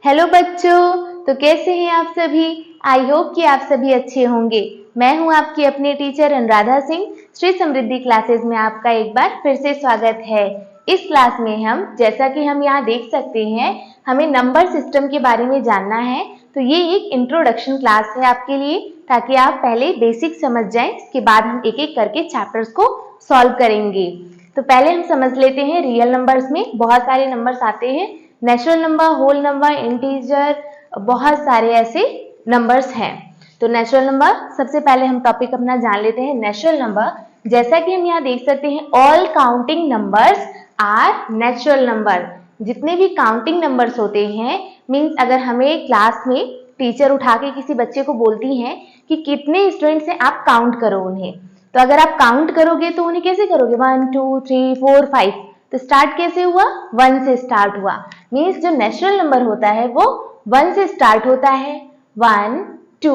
Hello बच्चों, तो कैसे हैं आप सभी। आई होप कि आप सभी अच्छे होंगे। मैं हूं आपकी अपनी टीचर अनुराधा सिंह। श्री समृद्धि क्लासेस में आपका एक बार फिर से स्वागत है। इस क्लास में हम जैसा कि हम यहाँ देख सकते हैं, हमें नंबर सिस्टम के बारे में जानना है। तो ये एक इंट्रोडक्शन क्लास है आपके लिए, ताकि आप पहले बेसिक समझ जाएं। इसके बाद हम एक एक करके चैप्टर्स को सॉल्व करेंगे। तो पहले हम समझ लेते हैं रियल नंबर्स में बहुत सारे नंबर्स आते हैं। Natural number, whole number, integer, बहुत सारे ऐसे नंबर्स हैं। तो नेचुरल नंबर सबसे पहले हम टॉपिक अपना जान लेते हैं। नेचुरल नंबर, जैसा कि हम यहाँ देख सकते हैं, all counting numbers are natural number. जितने भी काउंटिंग नंबर्स होते हैं, मीन्स अगर हमें क्लास में टीचर उठा के किसी बच्चे को बोलती हैं कि कितने स्टूडेंट्स हैं, आप काउंट करो उन्हें। तो अगर आप काउंट करोगे तो उन्हें कैसे करोगे, 1 2 3 4 5। तो स्टार्ट कैसे हुआ, 1 से स्टार्ट हुआ। मीन्स जो नेचुरल नंबर होता है वो 1 से स्टार्ट होता है। 1 2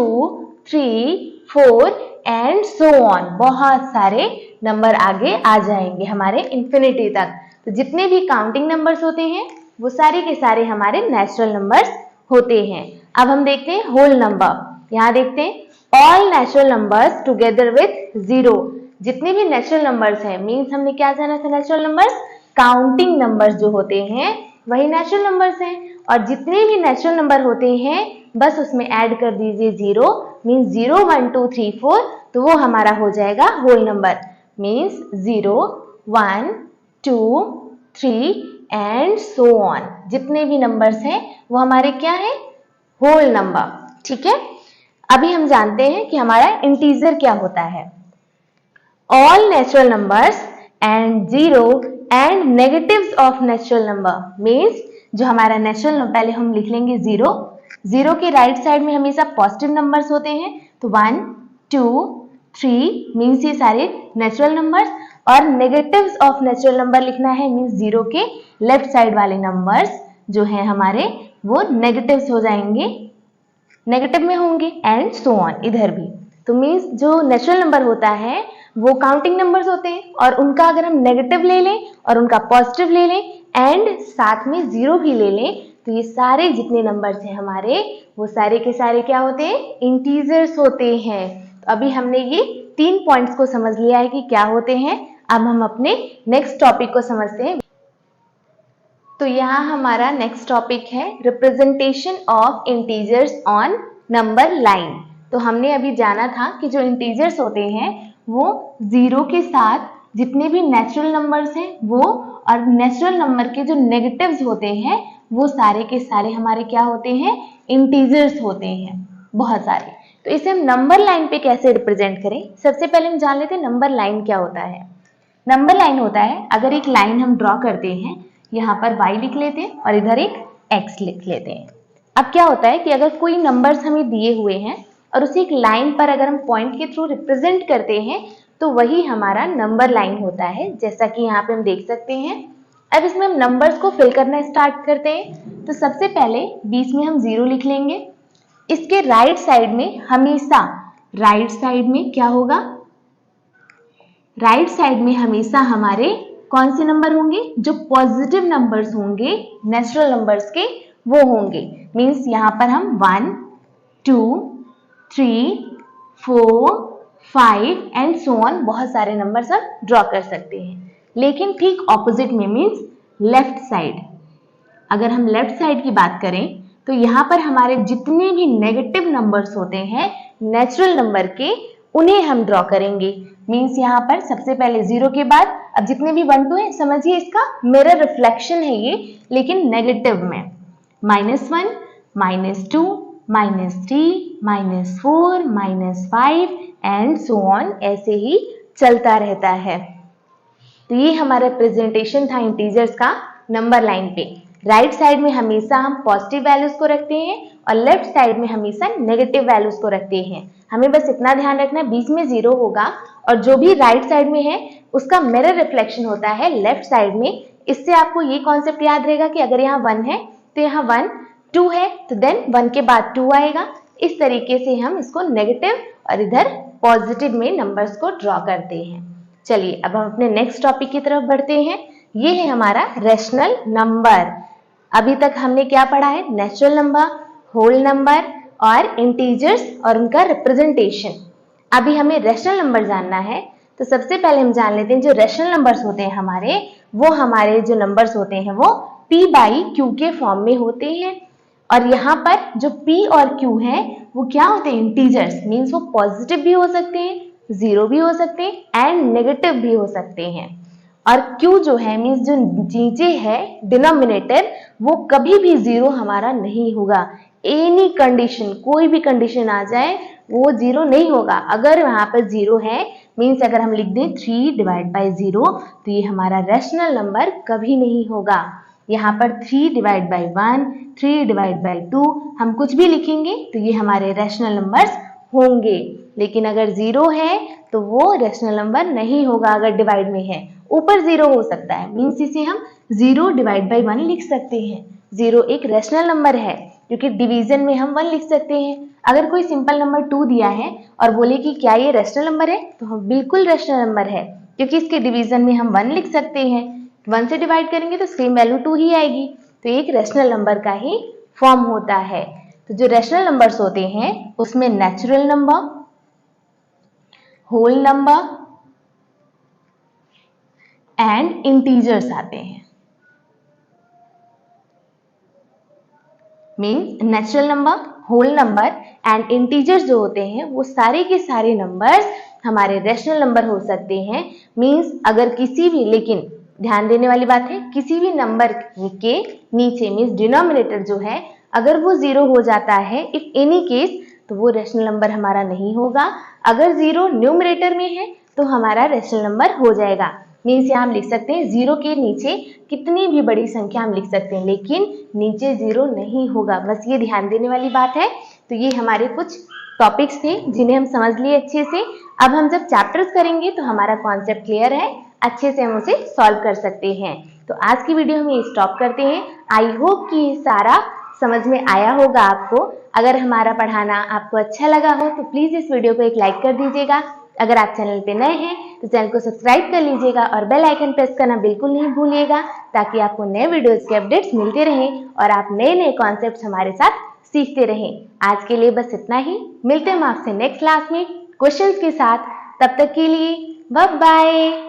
3 4 एंड सो ऑन। बहुत सारे नंबर आगे आ जाएंगे हमारे इंफिनिटी तक। तो जितने भी काउंटिंग नंबर्स होते हैं वो सारे के सारे हमारे नेचुरल नंबर्स होते हैं। अब हम देखते हैं होल नंबर। यहाँ देखते हैं all natural numbers together with 0। जितने भी नेचुरल नंबर्स हैं, मीन्स हमने क्या जाना था, नेचुरल नंबर्स काउंटिंग नंबर्स जो होते हैं वही नेचुरल नंबर्स हैं। और जितने भी नेचुरल नंबर होते हैं बस उसमें ऐड कर दीजिए 0। मीन्स 0 1 2 3 4, तो वो हमारा हो जाएगा whole number. Means 0 1 2 3 and so on. जितने भी नंबर्स हैं वो हमारे क्या है, होल नंबर। ठीक है, अभी हम जानते हैं कि हमारा इंटीजर क्या होता है। All natural numbers and 0 and negatives of natural number. Means जो हमारा नेचुरल, पहले हम लिख लेंगे 0। 0 के राइट साइड में हमेशा पॉजिटिव नंबर्स होते हैं। तो 1 2 3 मीन्स ये सारे नेचुरल नंबर्स। और नेगेटिव्स ऑफ नेचुरल नंबर लिखना है, मीन्स 0 के लेफ्ट साइड वाले नंबर्स जो हैं हमारे वो नेगेटिव्स हो जाएंगे, नेगेटिव में होंगे। एंड सो ऑन, इधर भी। तो मीन्स जो नेचुरल नंबर होता है वो काउंटिंग नंबर्स होते हैं, और उनका अगर हम नेगेटिव ले लें और उनका पॉजिटिव ले लें एंड साथ में 0 भी ले लें, तो ये सारे जितने नंबर्स हैं हमारे वो सारे के सारे क्या होते हैं, इंटीजर्स होते हैं। तो अभी हमने ये 3 पॉइंट्स को समझ लिया है कि क्या होते हैं। अब हम अपने नेक्स्ट टॉपिक को समझते हैं। तो यहाँ हमारा नेक्स्ट टॉपिक है representation of integers on number line. तो हमने अभी जाना था कि जो इंटीजर्स होते हैं वो 0 के साथ जितने भी नेचुरल नंबर्स हैं वो, और नेचुरल नंबर के जो नेगेटिव्स होते हैं वो सारे के सारे हमारे क्या होते हैं, इंटीजर्स होते हैं, बहुत सारे। तो इसे हम नंबर लाइन पे कैसे रिप्रेजेंट करें, सबसे पहले हम जान लेते हैं नंबर लाइन क्या होता है। नंबर लाइन होता है, अगर एक लाइन हम ड्रॉ करते हैं, यहाँ पर y लिख लेते हैं और इधर एक x लिख लेते हैं। अब क्या होता है कि अगर कोई नंबर्स हमें दिए हुए हैं और उसे एक लाइन पर अगर हम पॉइंट के थ्रू रिप्रेजेंट करते हैं तो वही हमारा नंबर लाइन होता है, जैसा कि यहाँ पे हम देख सकते हैं। अब इसमें हम नंबर्स को फिल करना स्टार्ट करते हैं। तो सबसे पहले बीच में हम 0 लिख लेंगे। इसके राइट साइड में हमेशा, राइट साइड में क्या होगा, राइट साइड में हमेशा हमारे कौन से नंबर होंगे, जो पॉजिटिव नंबर्स होंगे नेचुरल नंबर्स के वो होंगे। मीन्स यहाँ पर हम 1 2 3 4 5 एंड सो ऑन बहुत सारे नंबर्स हम ड्रॉ कर सकते हैं। लेकिन ठीक ऑपोजिट में, मीन्स लेफ्ट साइड, अगर हम लेफ्ट साइड की बात करें तो यहाँ पर हमारे जितने भी नेगेटिव नंबर्स होते हैं नेचुरल नंबर के, उन्हें हम ड्रॉ करेंगे। मीन्स यहाँ पर सबसे पहले 0 के बाद अब जितने भी 1 2 है, समझिए इसका मिरर रिफ्लेक्शन है ये, लेकिन नेगेटिव में। -1 -2 -3 -4 -5 एंड सो ऑन, ऐसे ही चलता रहता है। तो ये हमारा प्रेजेंटेशन था इंटीजर्स का नंबर लाइन पे। राइट साइड में हमेशा हम पॉजिटिव वैल्यूज को रखते हैं और लेफ्ट साइड में हमेशा नेगेटिव वैल्यूज को रखते हैं। हमें बस इतना ध्यान रखना है, बीच में 0 होगा और जो भी राइट साइड में है उसका मिरर रिफ्लेक्शन होता है लेफ्ट साइड में। इससे आपको ये कॉन्सेप्ट याद रहेगा कि अगर यहाँ 1 है तो यहाँ 1, 2 है तो देन 1 के बाद 2 आएगा। इस तरीके से हम इसको नेगेटिव और इधर पॉजिटिव में नंबर्स को ड्रॉ करते हैं। चलिए अब हम अपने नेक्स्ट टॉपिक की तरफ बढ़ते हैं। ये है हमारा रेशनल नंबर। अभी तक हमने क्या पढ़ा है? नेचुरल नंबर, होल नंबर और इंटीजर्स और उनका रिप्रेजेंटेशन। अभी हमें रैशनल नंबर जानना है, तो सबसे पहले हम जान लेते हैं जो रैशनल नंबर्स होते हैं हमारे जो नंबर्स होते हैं वो p बाई q के फॉर्म में होते हैं। और यहाँ पर जो p और q है वो क्या होते हैं? इंटीजर्स, मीन्स वो पॉजिटिव भी हो सकते हैं, जीरो भी हो सकते हैं एंड नेगेटिव भी हो सकते हैं। और q जो है मीन्स जो नीचे है डिनोमिनेटर, वो कभी भी जीरो हमारा नहीं होगा। एनी कंडीशन, कोई भी कंडीशन आ जाए वो जीरो नहीं होगा। अगर वहां पर जीरो है मीन्स अगर हम लिख दें 3 डिवाइड बाई 0 तो ये हमारा रैशनल नंबर कभी नहीं होगा। यहाँ पर 3 डिवाइड बाई 1, 3 डिवाइड बाई 2 हम कुछ भी लिखेंगे तो ये हमारे रैशनल नंबर्स होंगे। लेकिन अगर जीरो है तो वो रैशनल नंबर नहीं होगा। अगर डिवाइड में है, ऊपर जीरो हो सकता है मीन्स इसे हम 0 डिवाइड बाई 1 लिख सकते हैं। जीरो एक रैशनल नंबर है क्योंकि डिवीजन में हम 1 लिख सकते हैं। अगर कोई सिंपल नंबर 2 दिया है और बोले कि क्या ये रैशनल नंबर है, तो हम बिल्कुल रैशनल नंबर है क्योंकि इसके डिवीजन में हम 1 लिख सकते हैं। 1 से डिवाइड करेंगे तो सेम वैल्यू 2 ही आएगी, तो एक रैशनल नंबर का ही फॉर्म होता है। तो जो रैशनल नंबर्स होते हैं उसमें natural number, whole number and integers आते हैं। Means natural number, whole number and integers जो होते हैं वो सारे के सारे नंबर्स हमारे रैशनल नंबर हो सकते हैं। मीन्स अगर किसी भी, लेकिन ध्यान देने वाली बात है, किसी भी नंबर के नीचे मीन्स डिनोमिनेटर जो है अगर वो जीरो हो जाता है इफ एनी केस, तो वो रैशनल नंबर हमारा नहीं होगा। अगर जीरो न्यूमरेटर में है तो हमारा रैशनल नंबर हो जाएगा। मीन्स यहाँ हम लिख सकते हैं जीरो के नीचे कितनी भी बड़ी संख्या हम लिख सकते हैं लेकिन नीचे जीरो नहीं होगा। बस ये ध्यान देने वाली बात है। तो ये हमारे कुछ टॉपिक्स थे जिन्हें हम समझ लिए अच्छे से। अब हम जब चैप्टर्स करेंगे तो हमारा कॉन्सेप्ट क्लियर है, अच्छे से हम उसे सॉल्व कर सकते हैं। तो आज की वीडियो हम ये स्टॉप करते हैं। आई होप कि ये सारा समझ में आया होगा आपको। अगर हमारा पढ़ाना आपको अच्छा लगा हो तो प्लीज इस वीडियो को एक लाइक कर दीजिएगा। अगर आप चैनल पे नए हैं तो चैनल को सब्सक्राइब कर लीजिएगा और बेल आइकन प्रेस करना बिल्कुल नहीं भूलिएगा ताकि आपको नए वीडियोस के अपडेट्स मिलते रहें और आप नए नए कॉन्सेप्ट्स हमारे साथ सीखते रहें। आज के लिए बस इतना ही, मिलते हैं हम आपसे नेक्स्ट क्लास में क्वेश्चंस के साथ। तब तक के लिए बाय बाय।